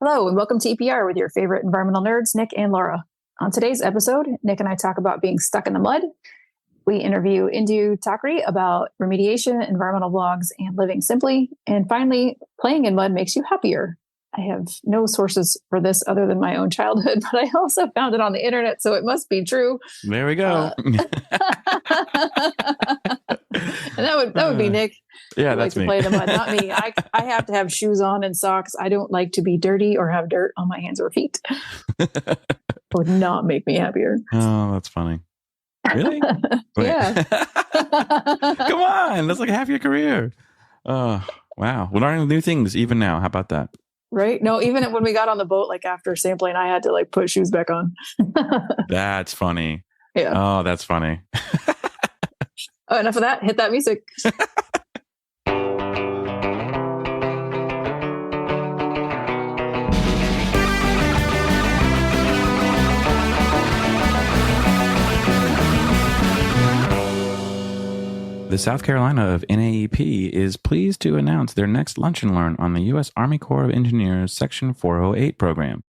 Hello, and welcome to EPR with your favorite environmental nerds, Nic and Laura. On today's episode, Nic and I talk about being stuck in the mud. We interview Indrayani Thakare about remediation, environmental blogs, and living simply. And finally, playing in mud makes you happier. I have no sources for this other than my own childhood, but I also found it on the internet, so it must be true. There we go. And that would be Nic. Yeah, that's me. Play in the mud, not me. I have to have shoes on and socks. I don't like to be dirty or have dirt on my hands or feet. It would not make me happier. Oh, that's funny. Really? Yeah. Come on, that's like half your career. Oh, wow. We're learning new things even now. How about that? Right? No, even when we got on the boat, like after sampling, I had to like put shoes back on. That's funny. Yeah. Oh, that's funny. Oh, enough of that. Hit that music. The South Carolina of NAEP is pleased to announce their next Lunch and Learn on the U.S. Army Corps of Engineers Section 408 program.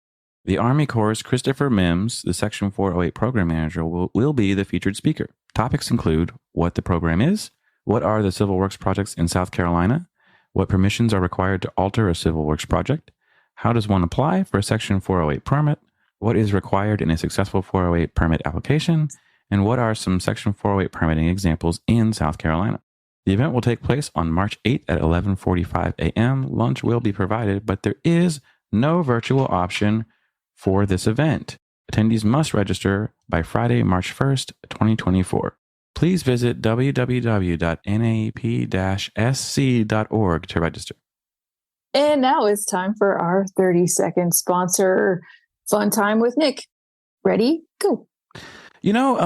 The Army Corps' Christopher Mims, the Section 408 program manager, will be the featured speaker. Topics include what the program is, what are the civil works projects in South Carolina, what permissions are required to alter a civil works project, how does one apply for a Section 408 permit, what is required in a successful 408 permit application, and what are some Section 408 permitting examples in South Carolina. The event will take place on March 8th at 11:45 a.m. Lunch will be provided, but there is no virtual option for this event. Attendees must register by Friday, March 1st, 2024. Please visit www.naep-sc.org to register. And now it's time for our 30-second sponsor, Fun Time with Nic. Ready? Go. You know,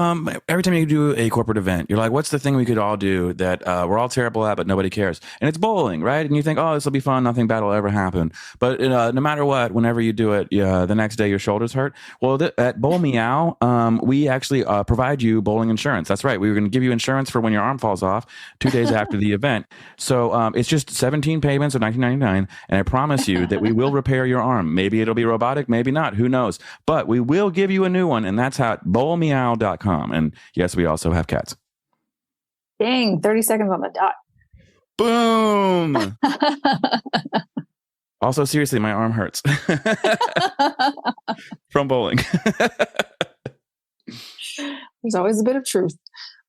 every time you do a corporate event, you're like, what's the thing we could all do that we're all terrible at, but nobody cares? And it's bowling, right? And you think, oh, this will be fun. Nothing bad will ever happen. But no matter what, whenever you do it, the next day your shoulders hurt. Well, at Bowl Meow, we actually provide you bowling insurance. That's right. We were going to give you insurance for when your arm falls off 2 days after the event. So it's just 17 payments of $19.99. And I promise you that we will repair your arm. Maybe it'll be robotic, maybe not. Who knows? But we will give you a new one. And that's at bowlmeow.com. And yes, we also have cats. Dang, 30 seconds on the dot. Boom. Also, seriously, my arm hurts from bowling. There's always a bit of truth.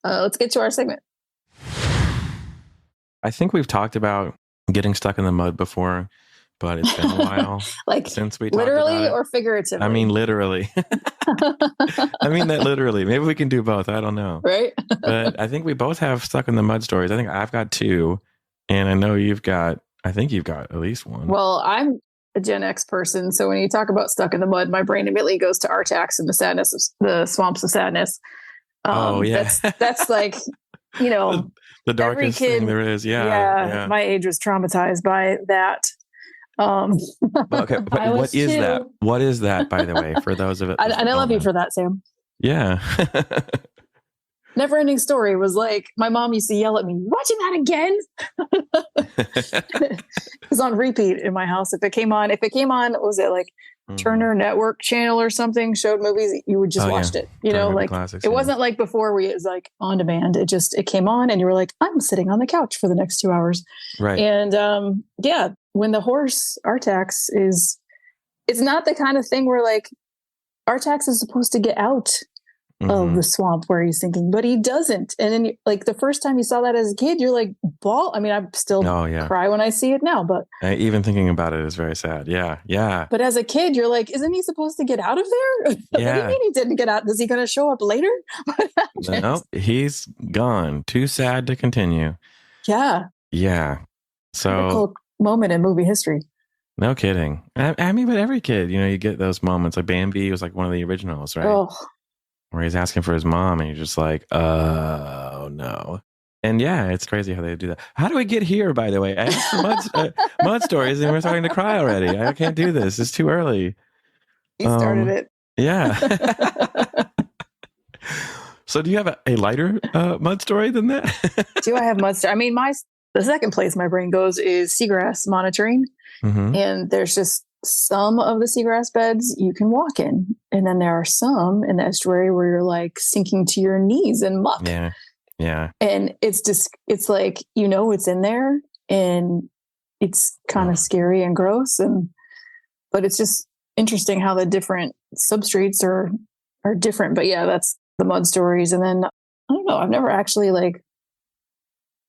Let's get to our segment. I think we've talked about getting stuck in the mud before, but it's been a while since we talked literally about it. Or figuratively? I mean, literally. I mean that literally. Maybe we can do both. I don't know. Right? But I think we both have stuck in the mud stories. I think I've got two, and I know I think you've got at least one. Well, I'm a Gen X person, so when you talk about stuck in the mud, my brain immediately goes to Artax and the swamps of sadness. Oh, yeah. That's like, the darkest thing there is. Yeah. My age was traumatized by that. Okay, but what is that? What is that, by the way, for those of it? And I love you for that, Sam. Yeah. Never Ending Story was like, my mom used to yell at me, watching that again? It was on repeat in my house. If it came on, what was it, like Turner Network channel or something, showed movies, you would just watched it. Like classics, it wasn't like before where it was like on demand. It came on and you were like, I'm sitting on the couch for the next 2 hours. Right. And when the horse Artax it's not the kind of thing where like Artax is supposed to get out of the swamp where he's sinking, but he doesn't. And then like the first time you saw that as a kid, you're like, I mean, I still cry when I see it now, but even thinking about it is very sad. Yeah. Yeah. But as a kid, you're like, isn't he supposed to get out of there? Yeah. What do you mean he didn't get out? Is he going to show up later? Nope. He's gone. Too sad to continue. Yeah. Yeah. So critical moment in movie history. No kidding. I mean, but every kid, you get those moments. Like Bambi was like one of the originals, right? Oh. Where he's asking for his mom and you're just like, oh no. And yeah, it's crazy how they do that. How do we get here, by the way? I asked for mud stories and we're starting to cry already. I can't do this. It's too early. You started it. Yeah. So do you have a lighter mud story than that? Do I have mud story? I mean, the second place my brain goes is seagrass monitoring. Mm-hmm. And there's just some of the seagrass beds you can walk in. And then there are some in the estuary where you're like sinking to your knees in muck. Yeah. Yeah. And it's just, it's like, it's in there and it's kind of scary and gross. But it's just interesting how the different substrates are different. But yeah, that's the mud stories. And then, I don't know, I've never actually like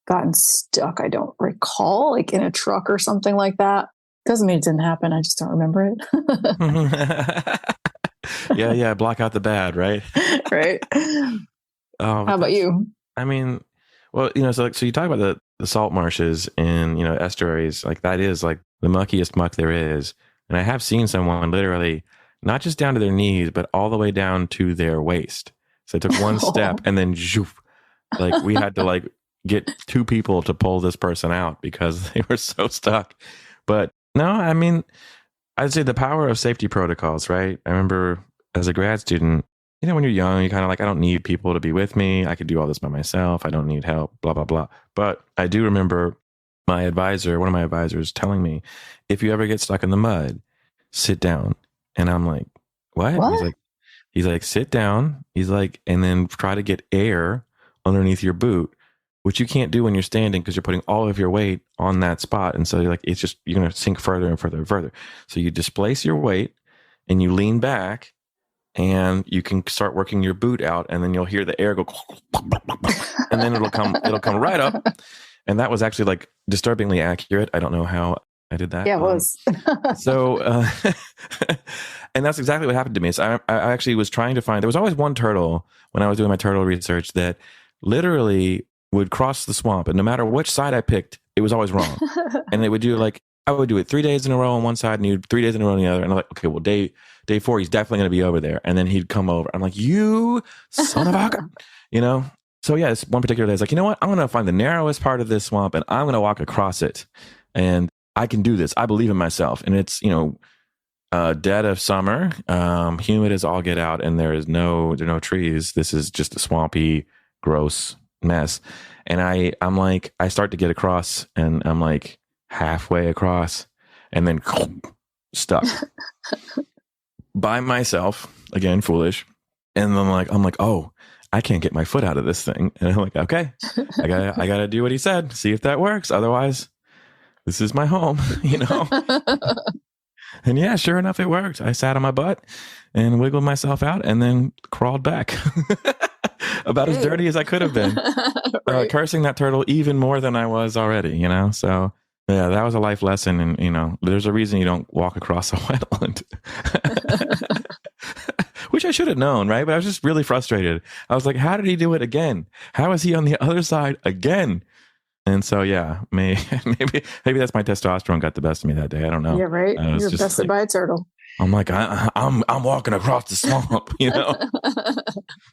gotten stuck. I don't recall, like in a truck or something like that. Doesn't mean it didn't happen. I just don't remember it. Yeah. Block out the bad, right? Right. How about you? I mean, well, so you talk about the salt marshes and, estuaries, like that is like the muckiest muck there is. And I have seen someone literally not just down to their knees, but all the way down to their waist. So I took one step and then zhoof, like we had to like get two people to pull this person out because they were so stuck. But no, I mean, I'd say the power of safety protocols, right? I remember as a grad student, when you're young, you're kind of like, I don't need people to be with me. I could do all this by myself. I don't need help, blah, blah, blah. But I do remember one of my advisors telling me, if you ever get stuck in the mud, sit down. And I'm like, what? He's like, sit down. He's like, and then try to get air underneath your boot, which you can't do when you're standing because you're putting all of your weight on that spot. And so you're like, you're going to sink further and further and further. So you displace your weight and you lean back and you can start working your boot out, and then you'll hear the air go, and then it'll come right up. And that was actually like disturbingly accurate. I don't know how I did that. Yeah, it was. So, and that's exactly what happened to me. So I actually was trying to find, there was always one turtle when I was doing my turtle research that literally would cross the swamp, and no matter which side I picked, it was always wrong. And it would do like, I would do it 3 days in a row on one side and he'd 3 days in a row on the other. And I'm like, okay, well, day 4, he's definitely going to be over there. And then he'd come over. I'm like, you son of a, So yeah, this one particular day, I was like, you know what? I'm going to find the narrowest part of this swamp and I'm going to walk across it. And I can do this. I believe in myself. And it's, dead of summer, humid as all get out. And there are no trees. This is just a swampy, gross mess. And I'm like, I start to get across and I'm like halfway across and then stuck by myself again, foolish. And then I'm like, oh, I can't get my foot out of this thing. And I'm like, okay, I gotta do what he said. See if that works. Otherwise, this is my home, And yeah, sure enough, it worked. I sat on my butt and wiggled myself out and then crawled back. About as dirty as I could have been. Right. Cursing that turtle even more than I was already, So yeah, that was a life lesson. And, there's a reason you don't walk across a wetland. Which I should have known, right? But I was just really frustrated. I was like, how did he do it again? How is he on the other side again? And so, yeah, maybe that's my testosterone got the best of me that day. I don't know. Yeah, right. You're bested by a turtle. I'm like, I'm walking across the swamp,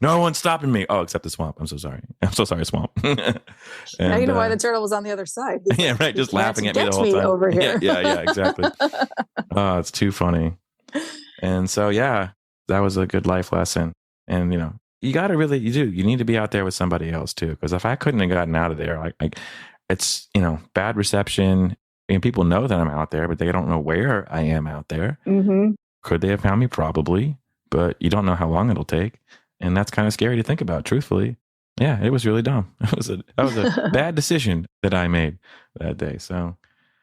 No one's stopping me. Oh, except the swamp. I'm so sorry. Swamp. And, now you know why the turtle was on the other side. Yeah, right. Just laughing at me the whole time. Over here. Yeah, exactly. Oh, it's too funny. And so, yeah, that was a good life lesson. And, you got to you need to be out there with somebody else too. Because if I couldn't have gotten out of there, it's, bad reception. And people know that I'm out there, but they don't know where I am out there. Mm-hmm. Could they have found me? Probably, but you don't know how long it'll take. And that's kind of scary to think about, truthfully. Yeah, it was really dumb. That was a bad decision that I made that day. So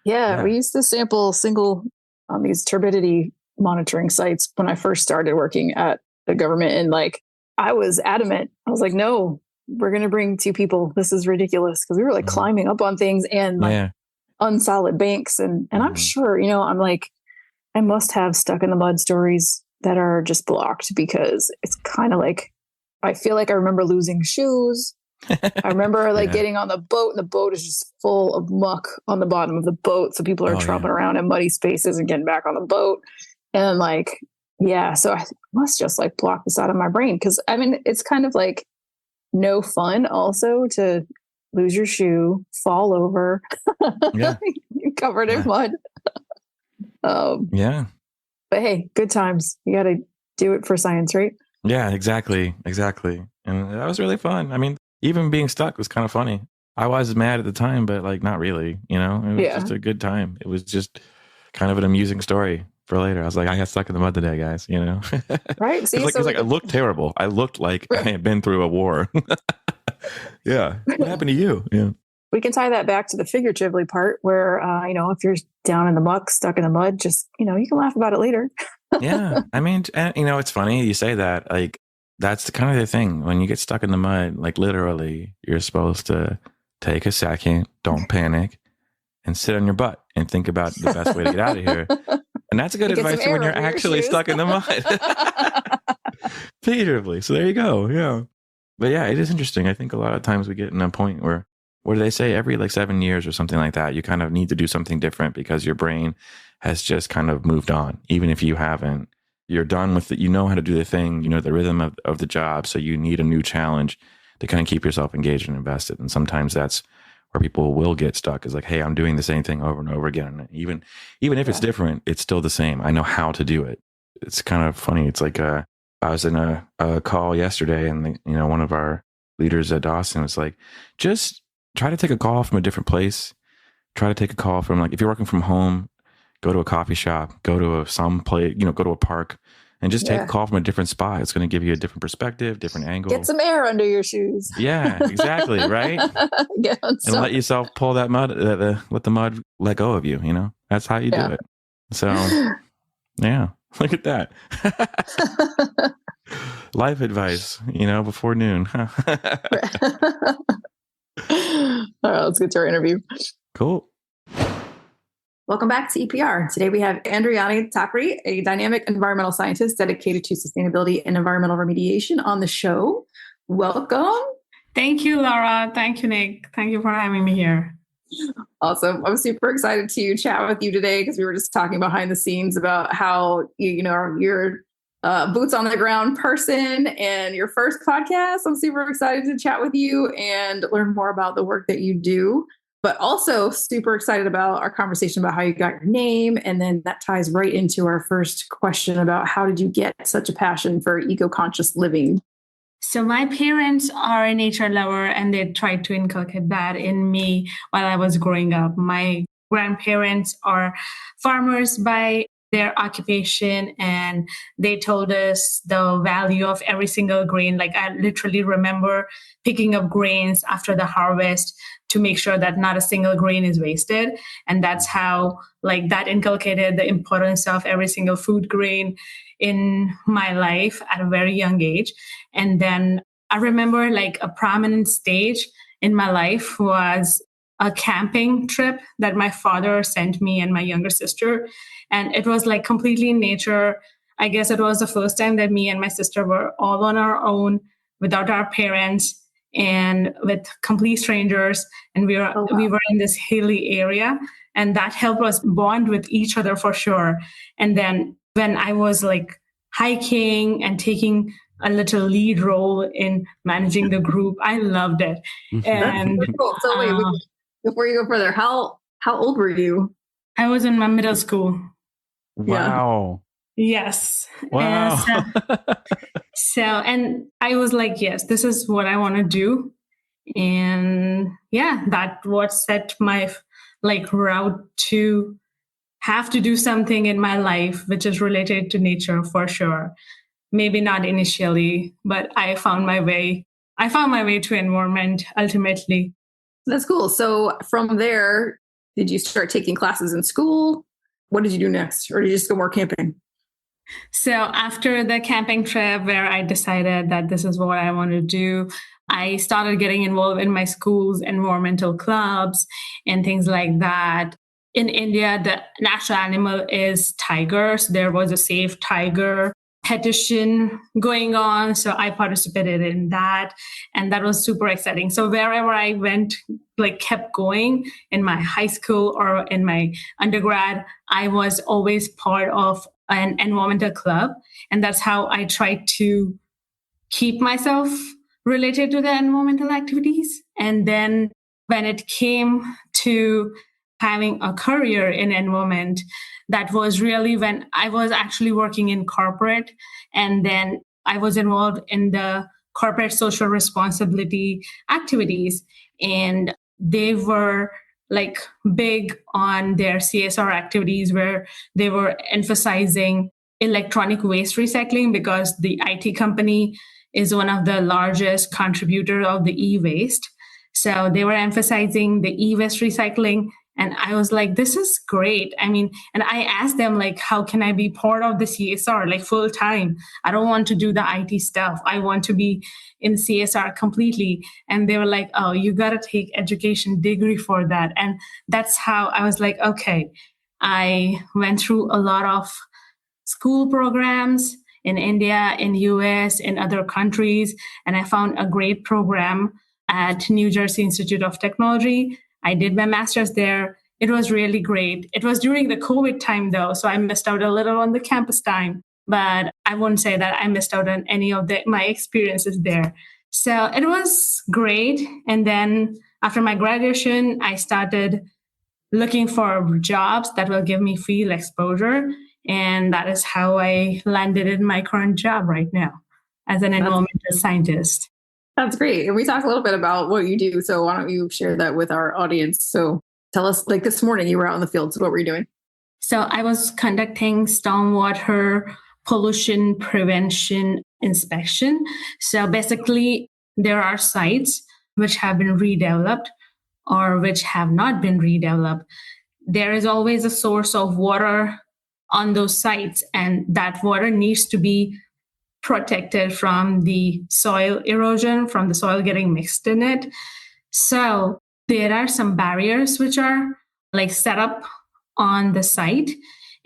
yeah, we used to sample single on these turbidity monitoring sites when I first started working at the government. And I was adamant. I was like, no, we're going to bring 2 people. This is ridiculous. Cause we were climbing up on things and unsolid banks. And I'm sure, I'm like, I must have stuck in the mud stories that are just blocked because it's kind of like, I feel like I remember losing shoes. I remember getting on the boat and the boat is just full of muck on the bottom of the boat. So people are tromping around in muddy spaces and getting back on the boat. And so I must just block this out of my brain. Cause it's kind of no fun also to lose your shoe, fall over, covered in mud. But hey, good times. You got to do it for science, right? Yeah, exactly. And that was really fun. Even being stuck was kind of funny. I was mad at the time, but not really, it was just a good time. It was just kind of an amusing story for later. I was like, I got stuck in the mud today, guys, you know? Right. See, it's like I looked terrible. I looked like I had been through a war. Yeah. What happened to you? Yeah. We can tie that back to the figuratively part where, if you're down in the muck, stuck in the mud, just, you can laugh about it later. Yeah. I mean, and, it's funny you say that. Like, that's the kind of the thing. When you get stuck in the mud, like literally, you're supposed to take a second, don't panic, and sit on your butt and think about the best way to get out of here. And that's good advice when you're actually stuck in the mud. Figuratively. So there you go. Yeah. But yeah, it is interesting. I think a lot of times we get in a point where, what do they say? Every like 7 years or something like that, you kind of need to do something different because your brain has just kind of moved on. Even if you haven't, you're done with it. You know how to do the thing, the rhythm of the job. So you need a new challenge to kind of keep yourself engaged and invested. And sometimes that's where people will get stuck, is like, hey, I'm doing the same thing over and over again. And even if it's different, it's still the same. I know how to do it. It's kind of funny. It's like, I was in a call yesterday, and one of our leaders at Dawson was like, just try to take a call from a different place. Try to take a call from, like, if you're working from home, go to a coffee shop, go to some place, go to a park, and just take a call from a different spot. It's going to give you a different perspective, different angle. Get some air under your shoes. Yeah, exactly. Right. And let yourself pull that mud, let the mud let go of you. That's how you do it. So yeah, look at that. Life advice, before noon. All right, let's get to our interview. Cool. Welcome back to EPR. Today we have Indrayani Thakare, a dynamic environmental scientist dedicated to sustainability and environmental remediation, on the show. Welcome. Thank you, Laura. Thank you, Nick. Thank you for having me here. Awesome. I'm super excited to chat with you today because we were just talking behind the scenes about how, you're boots on the ground person and your first podcast. I'm super excited to chat with you and learn more about the work that you do, but also super excited about our conversation about how you got your name. And then that ties right into our first question about how did you get such a passion for eco-conscious living? So my parents are a nature lover, and they tried to inculcate that in me while I was growing up. My grandparents are farmers by their occupation, and they told us the value of every single grain. Like, I literally remember picking up grains after the harvest to make sure that not a single grain is wasted. And that's how, that inculcated the importance of every single food grain in my life at a very young age. And then I remember a prominent stage in my life was a camping trip that my father sent me and my younger sister. And it was completely in nature. I guess it was the first time that me and my sister were all on our own without our parents and with complete strangers. And we were in this hilly area, and that helped us bond with each other for sure. And then when I was hiking and taking a little lead role in managing the group, I loved it. And cool. So wait, before you go further, how old were you? I was in my middle school. Wow. Yes. Wow. And I was like, yes, this is what I want to do. And yeah, that what set my route to have to do something in my life which is related to nature for sure. Maybe not initially, but I found my way to environment ultimately. That's cool. So from there, did you start taking classes in school? What did you do next? Or did you just go more camping? So after the camping trip where I decided that this is what I want to do, I started getting involved in my school's environmental clubs and things like that. In India, the national animal is tigers. There was a Save Tiger petition going on. So I participated in that. And that was super exciting. So wherever I went, kept going in my high school or in my undergrad, I was always part of an environmental club. And that's how I tried to keep myself related to the environmental activities. And then when it came to having a career in environment, that was really when I was actually working in corporate. And then I was involved in the corporate social responsibility activities. And they were like big on their CSR activities where they were emphasizing electronic waste recycling because the IT company is one of the largest contributor of the e-waste. So they were emphasizing the e-waste recycling. And I was like, this is great. I mean, and I asked them, like, how can I be part of the CSR, like full time? I don't want to do the IT stuff. I want to be in CSR completely. And they were like, oh, you got to take education degree for that. And that's how I was like, okay, I went through a lot of school programs in India, in US, in other countries. And I found a great program at New Jersey Institute of Technology. I did my master's there. It was really great. It was during the COVID time though, so I missed out a little on the campus time, but I wouldn't say that I missed out on any of my experiences there. So it was great. And then after my graduation, I started looking for jobs that will give me field exposure. And that is how I landed in my current job right now as an environmental scientist. That's great. And we talked a little bit about what you do. So why don't you share that with our audience? So tell us, like this morning you were out in the field. So what were you doing? So I was conducting stormwater pollution prevention inspection. So basically there are sites which have been redeveloped or which have not been redeveloped. There is always a source of water on those sites, and that water needs to be protected from the soil erosion, from the soil getting mixed in it. So there are some barriers which are like set up on the site.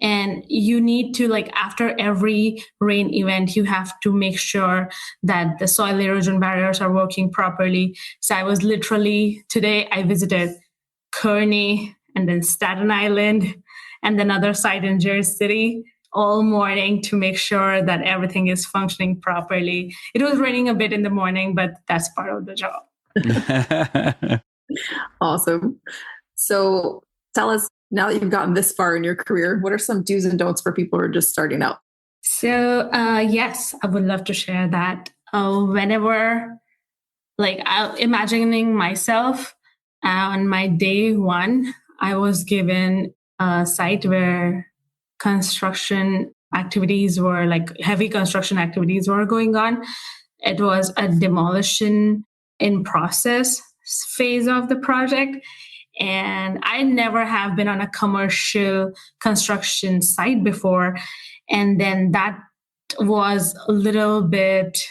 And you need to, like, after every rain event, you have to make sure that the soil erosion barriers are working properly. So I was literally, today I visited Kearney and then Staten Island and another site in Jersey City all morning to make sure that everything is functioning properly. It was raining a bit in the morning, but that's part of the job. Awesome. So tell us, now that you've gotten this far in your career, what are some do's and don'ts for people who are just starting out? So yes, I would love to share that. Whenever, like, imagining myself on my day one, I was given a site where construction activities were, like, heavy construction activities were going on. It was a demolition in process phase of the project. And I never have been on a commercial construction site before. And then that was a little bit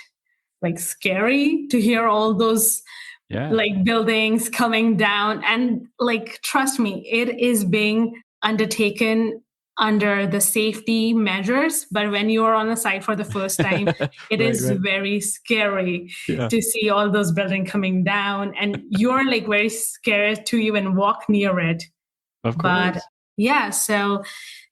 like scary to hear all those like buildings coming down. And like, trust me, it is being undertaken under the safety measures. But when you are on the site for the first time, it is very scary to see all those buildings coming down. And you're like very scared to even walk near it. Of course. But yeah, so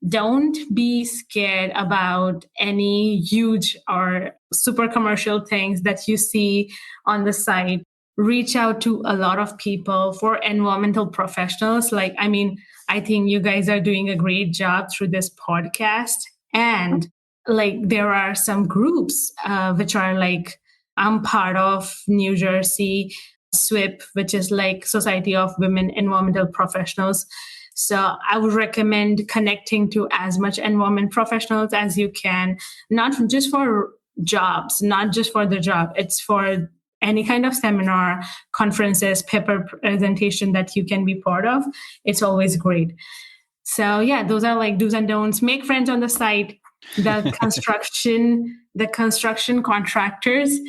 don't be scared about any huge or super commercial things that you see on the site. Reach out to a lot of people, for environmental professionals. Like, I mean, I think you guys are doing a great job through this podcast. And like, there are some groups which are like, I'm part of New Jersey SWIP, which is like Society of Women Environmental Professionals. So I would recommend connecting to as much environment professionals as you can, not just for jobs, not just for the job. It's for any kind of seminar, conferences, paper presentation that you can be part of. It's always great. So yeah, those are like do's and don'ts. Make friends on the site. The construction contractors,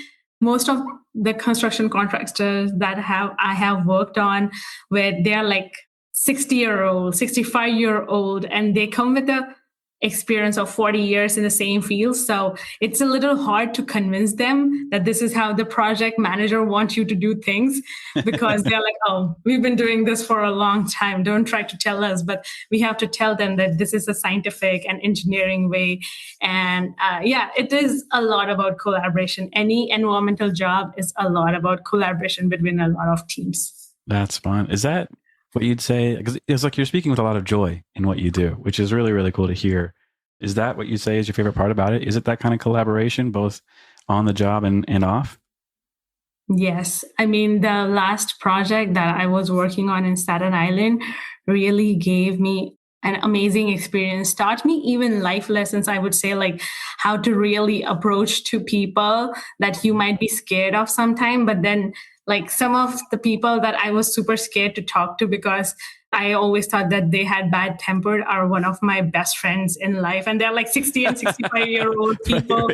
most of the construction contractors that I have worked on with, they're like 60-year-old, 65-year-old, and they come with the experience of 40 years in the same field. So it's a little hard to convince them that this is how the project manager wants you to do things, because they're like, oh, we've been doing this for a long time. Don't try to tell us. But we have to tell them that this is a scientific and engineering way. And it is a lot about collaboration. Any environmental job is a lot about collaboration between a lot of teams. That's fun. Is that what you'd say? Because it's like you're speaking with a lot of joy in what you do, which is really, really cool to hear. Is that what you say is your favorite part about it? Is it that kind of collaboration, both on the job and off? Yes. I mean, the last project that I was working on in Staten Island really gave me an amazing experience, taught me even life lessons, I would say, like how to really approach to people that you might be scared of sometime. But then, like some of the people that I was super scared to talk to because I always thought that they had bad tempered are one of my best friends in life. And they're like 60 and 65-year-old people.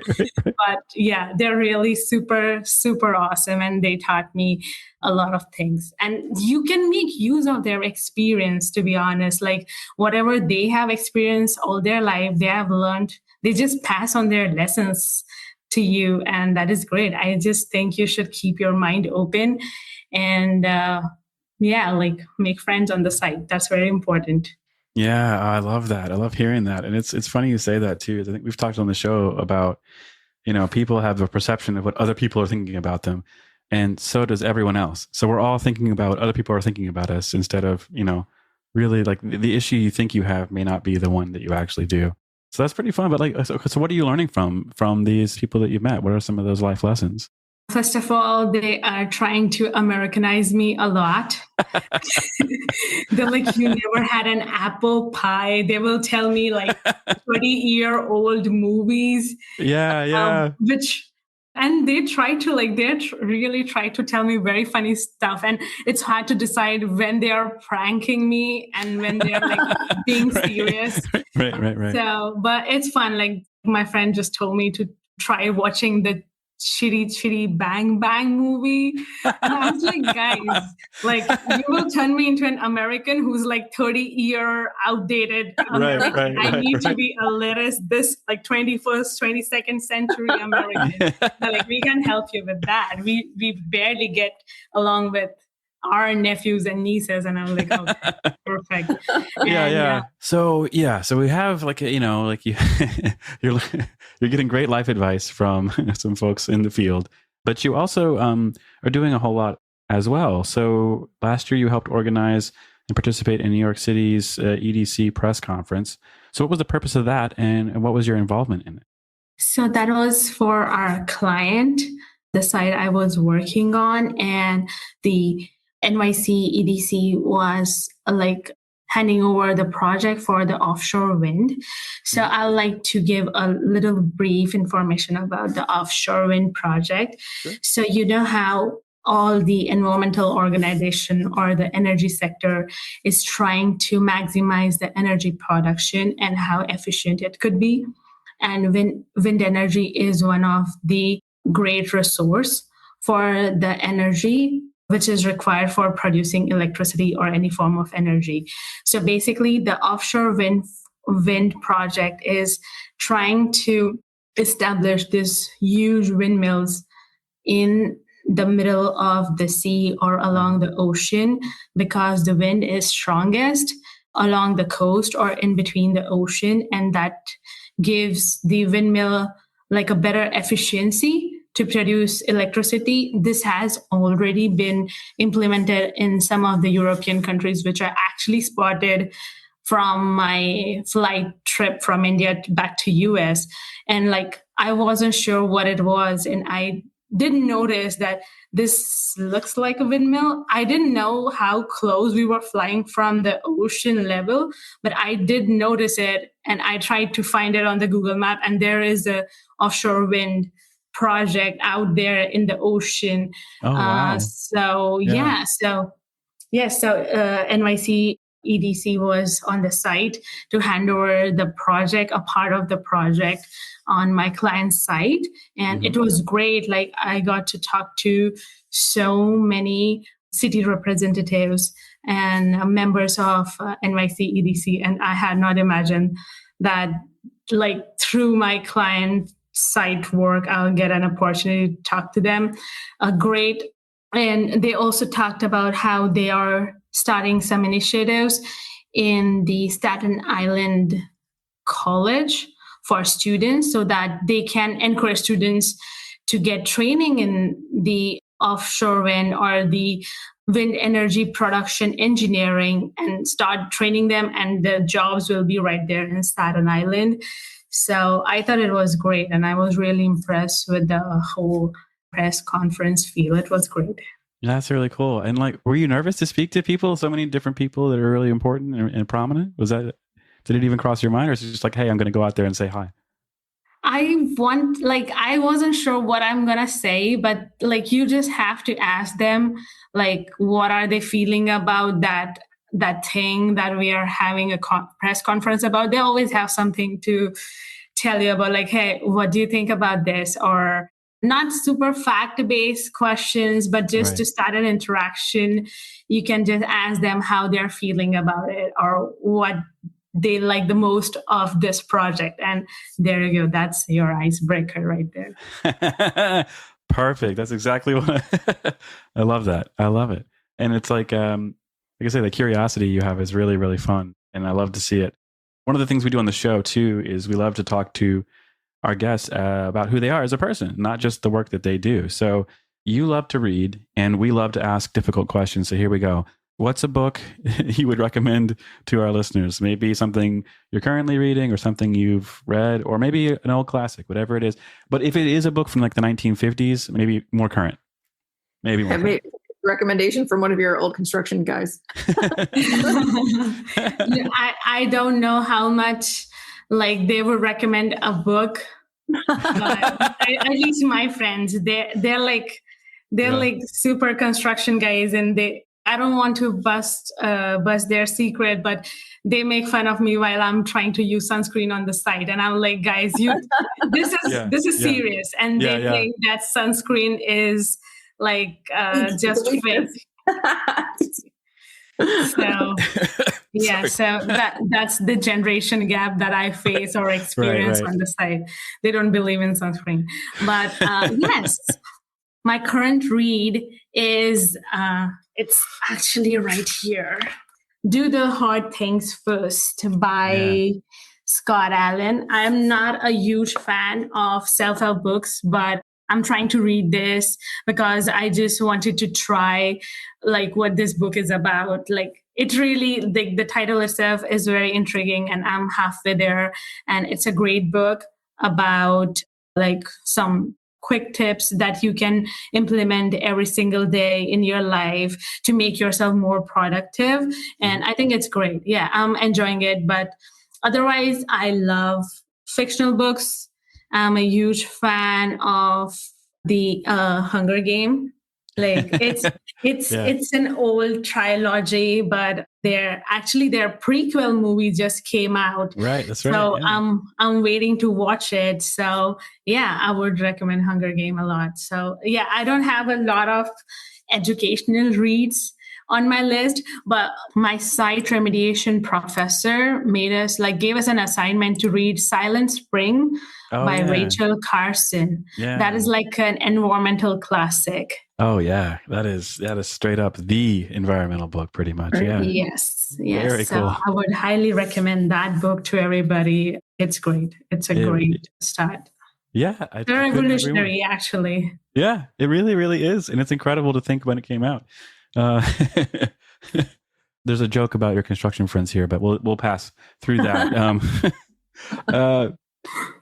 But yeah, they're really super, super awesome. And they taught me a lot of things. And you can make use of their experience, to be honest. Like whatever they have experienced all their life, they have learned, they just pass on their lessons to you. And that is great. I just think you should keep your mind open and, like make friends on the site. That's very important. Yeah, I love that. I love hearing that. And it's funny you say that too. I think we've talked on the show about, people have a perception of what other people are thinking about them. And so does everyone else. So we're all thinking about what other people are thinking about us instead of, really like the issue you think you have may not be the one that you actually do. So that's pretty fun. But like, so what are you learning from these people that you've met? What are some of those life lessons? First of all, they are trying to Americanize me a lot. They're like, you never had an apple pie. They will tell me like 30-year-old movies. Yeah. And they try to really try to tell me very funny stuff. And it's hard to decide when they are pranking me and when they're like being serious. Right. So, but it's fun. Like my friend just told me to try watching the shitty Bang Bang movie. And I was like, guys, like you will turn me into an American who's like 30-year outdated American. I need to be a this like 21st, 22nd century American. Like we can help you with that. We barely get along with our nephews and nieces, and I'm like, okay, perfect. Yeah. So we have like you're getting great life advice from some folks in the field, but you also are doing a whole lot as well. So last year you helped organize and participate in New York City's EDC press conference. So what was the purpose of that, and what was your involvement in it? So that was for our client, the site I was working on, and the NYC EDC was like handing over the project for the offshore wind. So I'd like to give a little brief information about the offshore wind project. Sure. So you know how all the environmental organization or the energy sector is trying to maximize the energy production and how efficient it could be. And wind energy is one of the great resource for the energy which is required for producing electricity or any form of energy. So basically, the offshore wind project is trying to establish these huge windmills in the middle of the sea or along the ocean because the wind is strongest along the coast or in between the ocean, and that gives the windmill like a better efficiency to produce electricity. This has already been implemented in some of the European countries, which I actually spotted from my flight trip from India back to US. And like, I wasn't sure what it was. And I didn't notice that this looks like a windmill. I didn't know how close we were flying from the ocean level, but I did notice it. And I tried to find it on the Google map, and there is a offshore wind project out there in the ocean. Oh, wow. NYC EDC was on the site to hand over the project, a part of the project on my client's site. And it was great. Like I got to talk to so many city representatives and members of NYC EDC. And I had not imagined that like through my client site work, I'll get an opportunity to talk to them. Great. And they also talked about how they are starting some initiatives in the Staten Island College for students so that they can encourage students to get training in the offshore wind or the wind energy production engineering and start training them, and the jobs will be right there in Staten Island. So I thought it was great, and I was really impressed with the whole press conference feel. It was great. That's really cool. And like, were you nervous to speak to people, so many different people that are really important and prominent? Did it even cross your mind, or is it just like, hey, I'm going to go out there and say hi? I wasn't sure what I'm going to say, but like, you just have to ask them, like, what are they feeling about that thing that we are having a press conference about. They always have something to tell you about, like, hey, what do you think about this? Or not super fact-based questions, but just to start an interaction, you can just ask them how they're feeling about it or what they like the most of this project. And there you go. That's your icebreaker right there. Perfect. That's exactly what I love that. I love it. And it's like I say, the curiosity you have is really, really fun. And I love to see it. One of the things we do on the show too, is we love to talk to our guests about who they are as a person, not just the work that they do. So you love to read and we love to ask difficult questions. So here we go. What's a book you would recommend to our listeners? Maybe something you're currently reading or something you've read, or maybe an old classic, whatever it is. But if it is a book from like the 1950s, maybe more current. Maybe more current. Recommendation from one of your old construction guys. I don't know how much like they would recommend a book, but at least my friends, they're like super construction guys, and I don't want to bust their secret, but they make fun of me while I'm trying to use sunscreen on the site. And I'm like, guys, this is serious. And they think that sunscreen is like just fake. So so that's the generation gap that I face or experience on the site. They don't believe in sunscreen. But yes, my current read is it's actually right here. Do the Hard Things First by Scott Allen. I'm not a huge fan of self-help books, but I'm trying to read this because I just wanted to try like what this book is about. Like it really, the title itself is very intriguing and I'm halfway there. And it's a great book about like some quick tips that you can implement every single day in your life to make yourself more productive. And I think it's great. Yeah, I'm enjoying it. But otherwise, I love fictional books. I'm a huge fan of the Hunger Game. Like it's an old trilogy, but their prequel movie just came out. Right, that's right. So I'm waiting to watch it. So yeah, I would recommend Hunger Game a lot. So yeah, I don't have a lot of educational reads on my list, but my site remediation professor gave us an assignment to read Silent Spring by Rachel Carson. Yeah. That is like an environmental classic. Oh yeah, that is straight up the environmental book, pretty much. Yeah. Yes. Very so cool. I would highly recommend that book to everybody. It's great. It's a great start. Yeah, they're revolutionary, actually. Yeah, it really, really is, and it's incredible to think when it came out. There's a joke about your construction friends here, but we'll pass through that.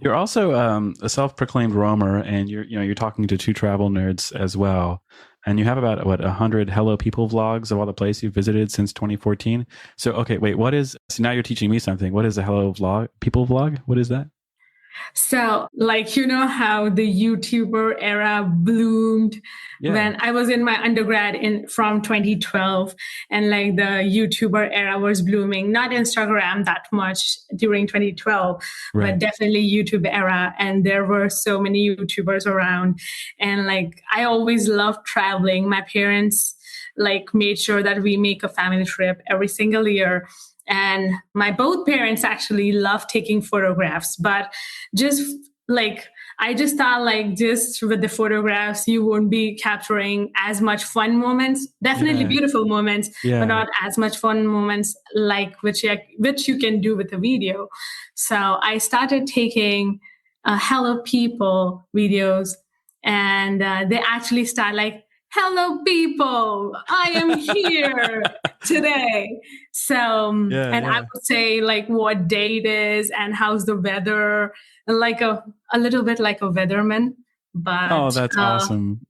You're also a self-proclaimed roamer, and you're talking to two travel nerds as well. And you have about 100 Hello People vlogs of all the places you've visited since 2014. So okay, wait, now you're teaching me something. What is a Hello People vlog? What is that? So, like, you know how the YouTuber era bloomed when I was in my undergrad from 2012, and like the YouTuber era was blooming, not Instagram that much during 2012, but definitely YouTube era. And there were so many YouTubers around. And like, I always loved traveling. My parents like made sure that we make a family trip every single year. And my both parents actually love taking photographs, but just like, I just thought like just with the photographs, you won't be capturing as much fun moments, definitely beautiful moments, but not as much fun moments like which you can do with a video. So I started taking Hello People videos, and they actually start like, hello, people, I am here today. So, I would say like what day it is and how's the weather, and like a little bit like a weatherman. But that's awesome.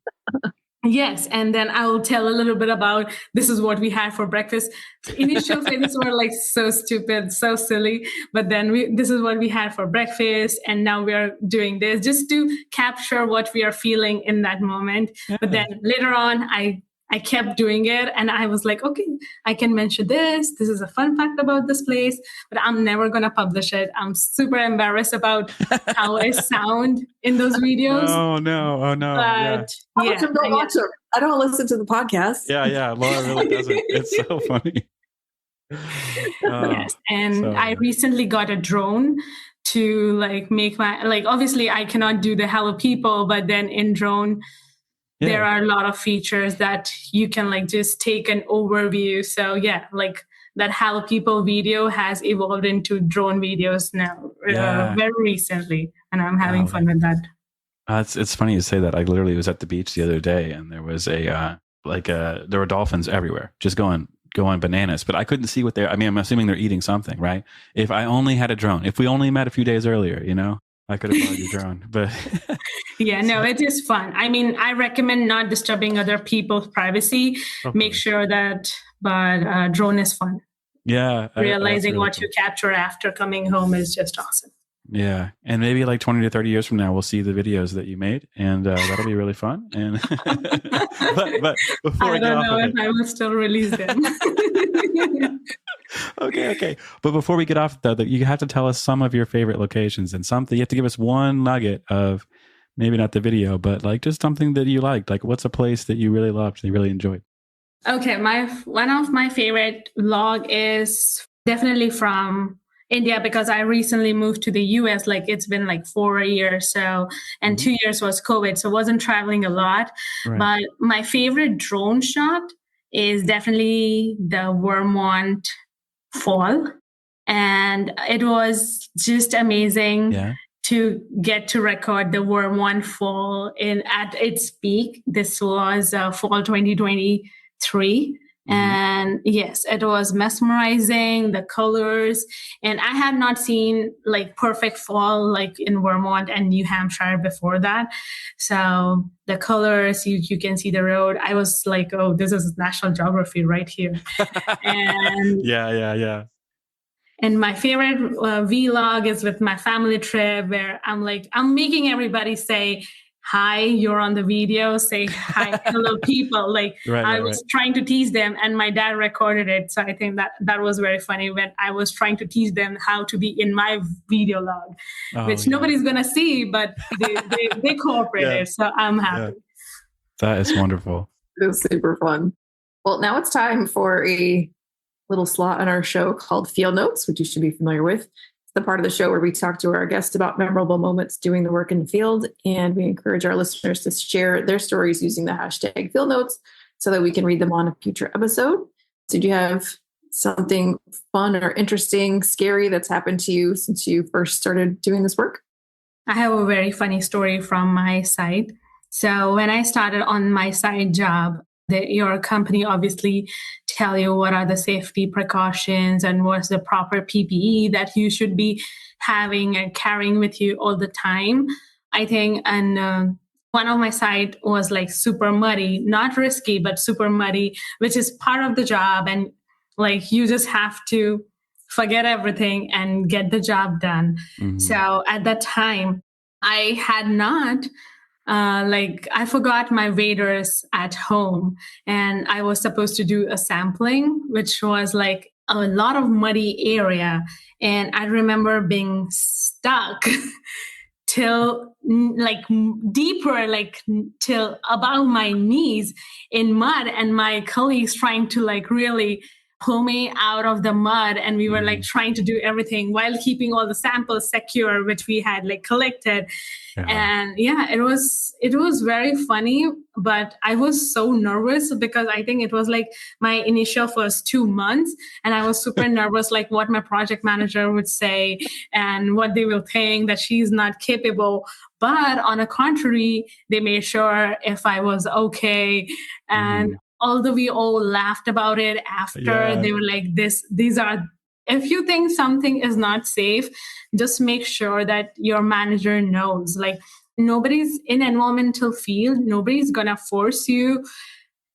yes, and then I will tell a little bit about this is what we had for breakfast. Initial phases were like so stupid, so silly, but then this is what we had for breakfast, and now we are doing this just to capture what we are feeling in that moment. Yeah. But then later on, I kept doing it, and I was like, okay, I can mention this. This is a fun fact about this place, but I'm never going to publish it. I'm super embarrassed about how I sound in those videos. Oh no. But yeah, don't watch them. I don't listen to the podcast. Yeah. Laura really doesn't. It's so funny. Yes. And I recently got a drone to like make obviously I cannot do the hello people, but then in drone, there are a lot of features that you can like just take an overview. So yeah, like that hello people video has evolved into drone videos now very recently. And I'm having fun with that. It's funny you say that. I literally was at the beach the other day and there was there were dolphins everywhere just going bananas, but I couldn't see what I'm assuming they're eating something, right? If I only had a drone, if we only met a few days earlier, I could have borrowed your drone, but yeah, no, it is fun. I mean, I recommend not disturbing other people's privacy. Make sure that, but drone is fun. Yeah. Realizing really what you capture after coming home is just awesome. Yeah. And maybe like 20 to 30 years from now, we'll see the videos that you made and that'll be really fun. And but before I don't know if I will still release them. Okay. But before we get off, though, you have to tell us some of your favorite locations and something. You have to give us one nugget of maybe not the video, but like just something that you liked. Like what's a place that you really loved and you really enjoyed? Okay. One of my favorite vlog is definitely from India because I recently moved to the US. Like it's been like 4 years. So, and 2 years was COVID. So wasn't traveling a lot. Right. But my favorite drone shot is definitely the Vermont fall. And it was just amazing to get to record the Vermont fall at its peak. This was fall 2023. And yes, it was mesmerizing, the colors. And I had not seen like perfect fall like in Vermont and New Hampshire before that. So the colors, you can see the road. I was like, oh, this is National Geography right here. And yeah. And my favorite vlog is with my family trip where I'm making everybody say, hi, you're on the video, say hi, hello people. I was trying to tease them and my dad recorded it. So I think that was very funny when I was trying to teach them how to be in my video log, which nobody's going to see, but they cooperated. So I'm happy. Yeah. That is wonderful. It was super fun. Well, now it's time for a little slot on our show called Field Notes, which you should be familiar with. The part of the show where we talk to our guests about memorable moments doing the work in the field. And we encourage our listeners to share their stories using the hashtag Field Notes so that we can read them on a future episode. So do you have something fun or interesting, scary that's happened to you since you first started doing this work? I have a very funny story from my side. So when I started on my side job, your company obviously tell you what are the safety precautions and what's the proper PPE that you should be having and carrying with you all the time. I think, and one of my site was like super muddy, not risky, but super muddy, which is part of the job. And like, you just have to forget everything and get the job done. Mm-hmm. So at that time, I had not I forgot my waders at home and I was supposed to do a sampling, which was like a lot of muddy area. And I remember being stuck till like deeper, like till above my knees in mud and my colleagues trying to like really pull me out of the mud. And we were like trying to do everything while keeping all the samples secure, which we had like collected. Yeah. And yeah, it was very funny, but I was so nervous because I think it was like my initial first 2 months and I was super nervous, like what my project manager would say and what they will think that she's not capable. But on the contrary, they made sure if I was okay. And although we all laughed about it after, they were like, these are if you think something is not safe, just make sure that your manager knows. Like, nobody's in environmental field, nobody's gonna force you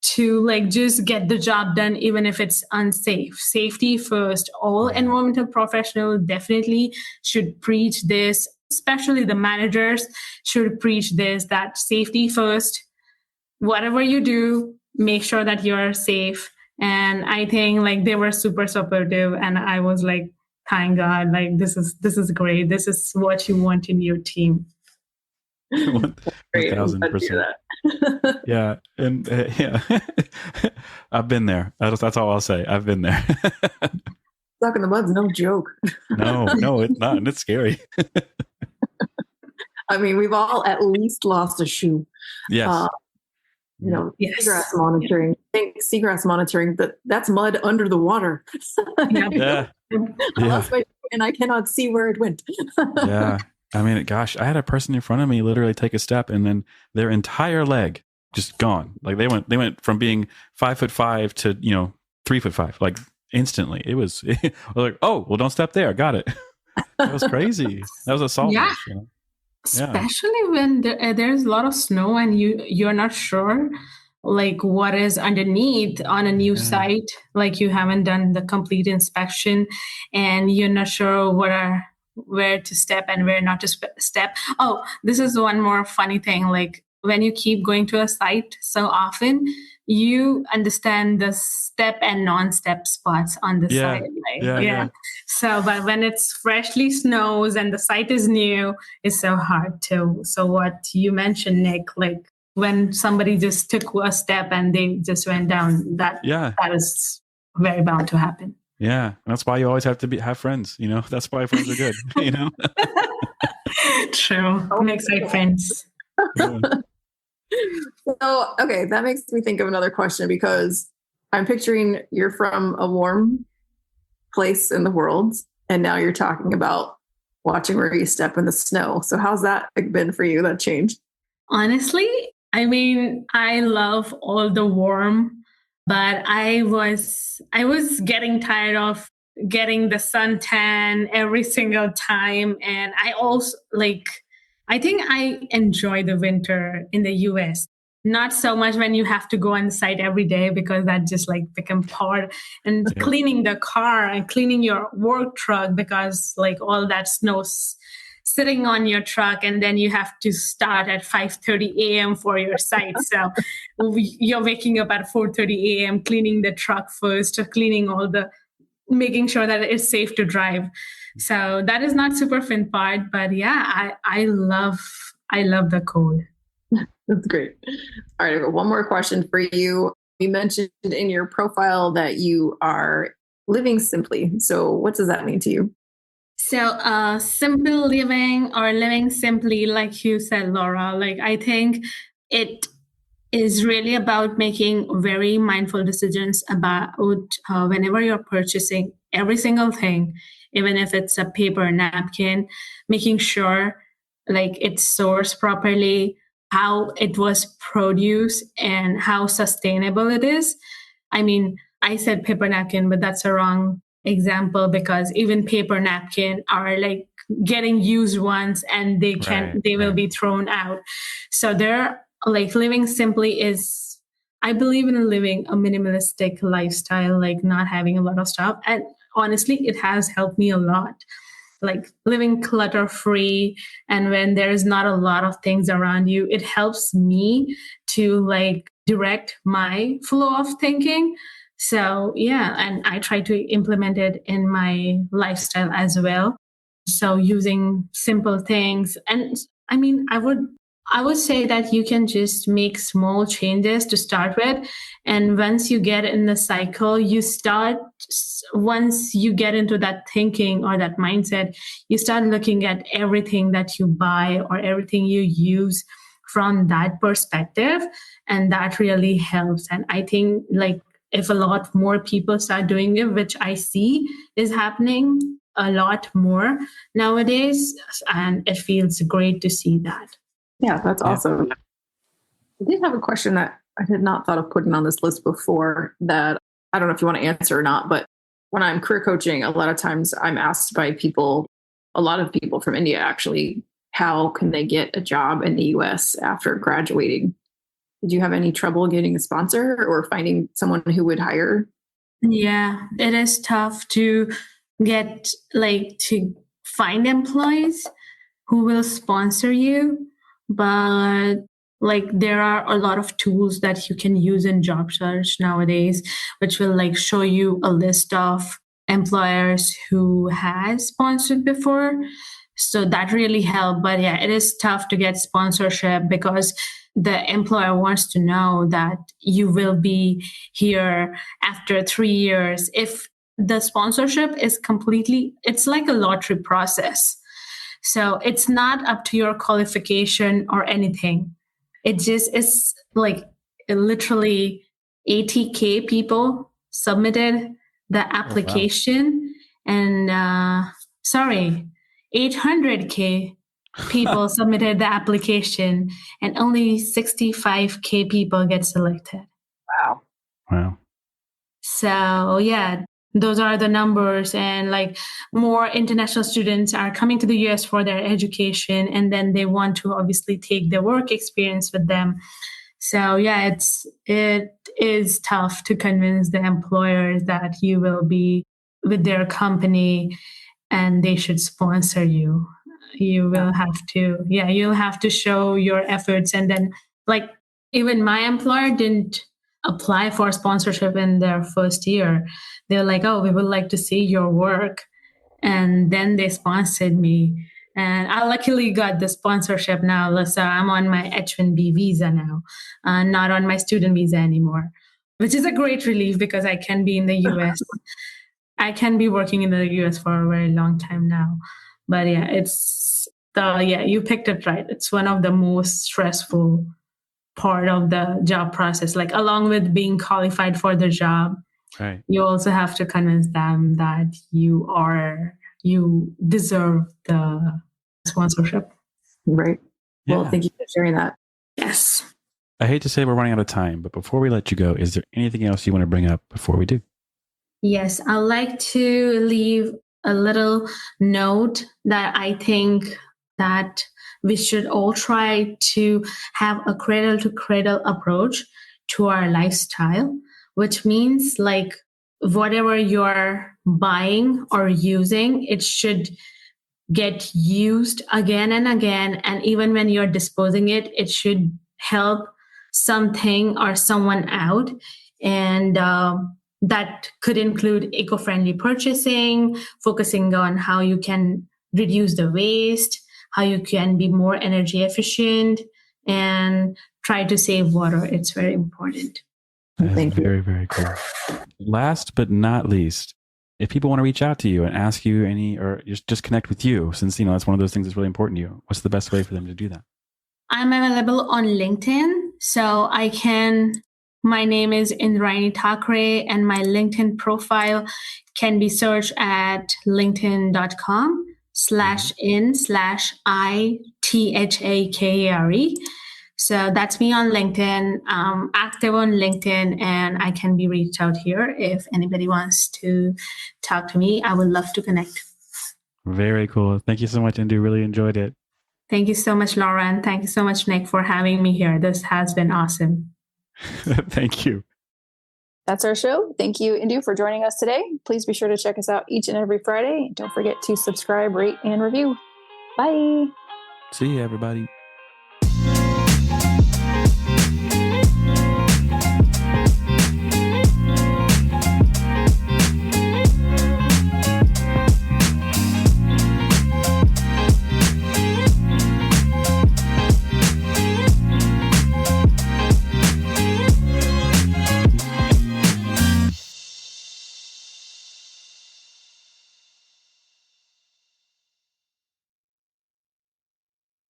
to like just get the job done even if it's unsafe. Safety first. All environmental professionals definitely should preach this, especially the managers should preach this, that safety first. Whatever you do, make sure that you're safe. And I think like they were super supportive, and I was like, thank God, like this is great. This is what you want in your team. 1,000%. Yeah. And yeah, I've been there. That's all I'll say. I've been there. Stuck in the mud's no joke. No, it's not. And it's scary. I mean, we've all at least lost a shoe. Yes. Yes. Seagrass monitoring, that's mud under the water. Yeah. And I cannot see where it went. Yeah. I mean, gosh, I had a person in front of me literally take a step and then their entire leg just gone. Like they went from being 5'5" to, 3'5", like instantly. It was like, oh, well, don't step there. Got it. That was crazy. That was assault. Yeah. Especially when there's a lot of snow and you're not sure like what is underneath on a new site, like you haven't done the complete inspection and you're not sure where to step and where not to step. Oh, this is one more funny thing. Like when you keep going to a site so often, you understand the step and non-step spots on the site. Yeah. So, but when it's freshly snows and the site is new, it's so hard to. So what you mentioned, Nic, like when somebody just took a step and they just went down, that is very bound to happen. Yeah, that's why you always have to have friends. That's why friends are good. True, makes like friends. Yeah. So, okay, that makes me think of another question, because I'm picturing you're from a warm place in the world, and now you're talking about watching where you step in the snow. So, how's that been for you? That change? Honestly, I mean, I love all the warm. But I was getting tired of getting the suntan every single time. And I also I think I enjoy the winter in the US. Not so much when you have to go on site every day, because that just like become part, and cleaning the car and cleaning your work truck, because like all that snow's sitting on your truck, and then you have to start at 5:30 a.m. for your site. So you're waking up at 4:30 a.m. cleaning the truck first, making sure that it's safe to drive. So that is not super fun part, but yeah, I love the cold. That's great. All right, I've got one more question for you. You mentioned in your profile that you are living simply. So what does that mean to you? So simple living, or living simply, like you said, Laura, like I think it is really about making very mindful decisions about whenever you're purchasing every single thing, even if it's a paper napkin, making sure like it's sourced properly, how it was produced, and how sustainable it is. I mean, I said paper napkin, but that's a wrong example, because even paper napkin are like getting used once and they will be thrown out. So they're like, living simply is, I believe in living a minimalistic lifestyle, like not having a lot of stuff. And honestly, it has helped me a lot, like living clutter free. And when there's not a lot of things around you, it helps me to like direct my flow of thinking. So yeah, and I try to implement it in my lifestyle as well. So using simple things. And I mean, I would say that you can just make small changes to start with. And once you get in the cycle, once you get into that thinking or that mindset, you start looking at everything that you buy or everything you use from that perspective. And that really helps. And I think like if a lot more people start doing it, which I see is happening a lot more nowadays, and it feels great to see that. Yeah, that's awesome. I did have a question that I had not thought of putting on this list before, that I don't know if you want to answer or not, but when I'm career coaching, a lot of times I'm asked by people, a lot of people from India actually, how can they get a job in the US after graduating? Did you have any trouble getting a sponsor or finding someone who would hire? Yeah, it is tough to to find employees who will sponsor you, but there are a lot of tools that you can use in job search nowadays, which will show you a list of employers who has sponsored before. So that really helped. But yeah, it is tough to get sponsorship because the employer wants to know that you will be here after 3 years. If the sponsorship is completely, it's like a lottery process. So it's not up to your qualification or anything. It just is literally 80K people submitted the application. Oh, wow. And 800K people submitted the application and only 65K people get selected. Wow. So yeah, those are the numbers. And more international students are coming to the US for their education, and then they want to obviously take their work experience with them. So yeah, it is tough to convince the employers that you will be with their company and they should sponsor you. You'll have to show your efforts. And then even my employer didn't apply for sponsorship in their first year. They're like, oh, we would like to see your work. And then they sponsored me. And I luckily got the sponsorship now. So I'm on my H-1B visa now, not on my student visa anymore, which is a great relief because I can be in the US. I can be working in the US for a very long time now. But yeah, you picked it right. It's one of the most stressful part of the job process. Along with being qualified for the job, right, you also have to convince them that you deserve the sponsorship. Right. Yeah. Well, thank you for sharing that. Yes. I hate to say we're running out of time, but before we let you go, is there anything else you want to bring up before we do? Yes, I'd like to leave a little note that I think that we should all try to have a cradle-to-cradle approach to our lifestyle, which means whatever you're buying or using, it should get used again and again. And even when you're disposing it, it should help something or someone out. And that could include eco-friendly purchasing, focusing on how you can reduce the waste, how you can be more energy efficient, and try to save water. It's very important. Thank you. Very, very cool. Last but not least, if people want to reach out to you and ask you or just connect with you, since that's one of those things that's really important to you, what's the best way for them to do that? I'm available on LinkedIn, so my name is Indrayani Thakare, and my LinkedIn profile can be searched at linkedin.com/in/ITHAKARE. So that's me on LinkedIn. Active on LinkedIn, and I can be reached out here if anybody wants to talk to me. I would love to connect. Very cool. Thank you so much, Indu. Really enjoyed it. Thank you so much, Laura, and thank you so much, Nic, for having me here. This has been awesome. Thank you. That's our show. Thank you, Indu, for joining us today. Please be sure to check us out each and every Friday. Don't forget to subscribe, rate, and review. Bye. See you, everybody.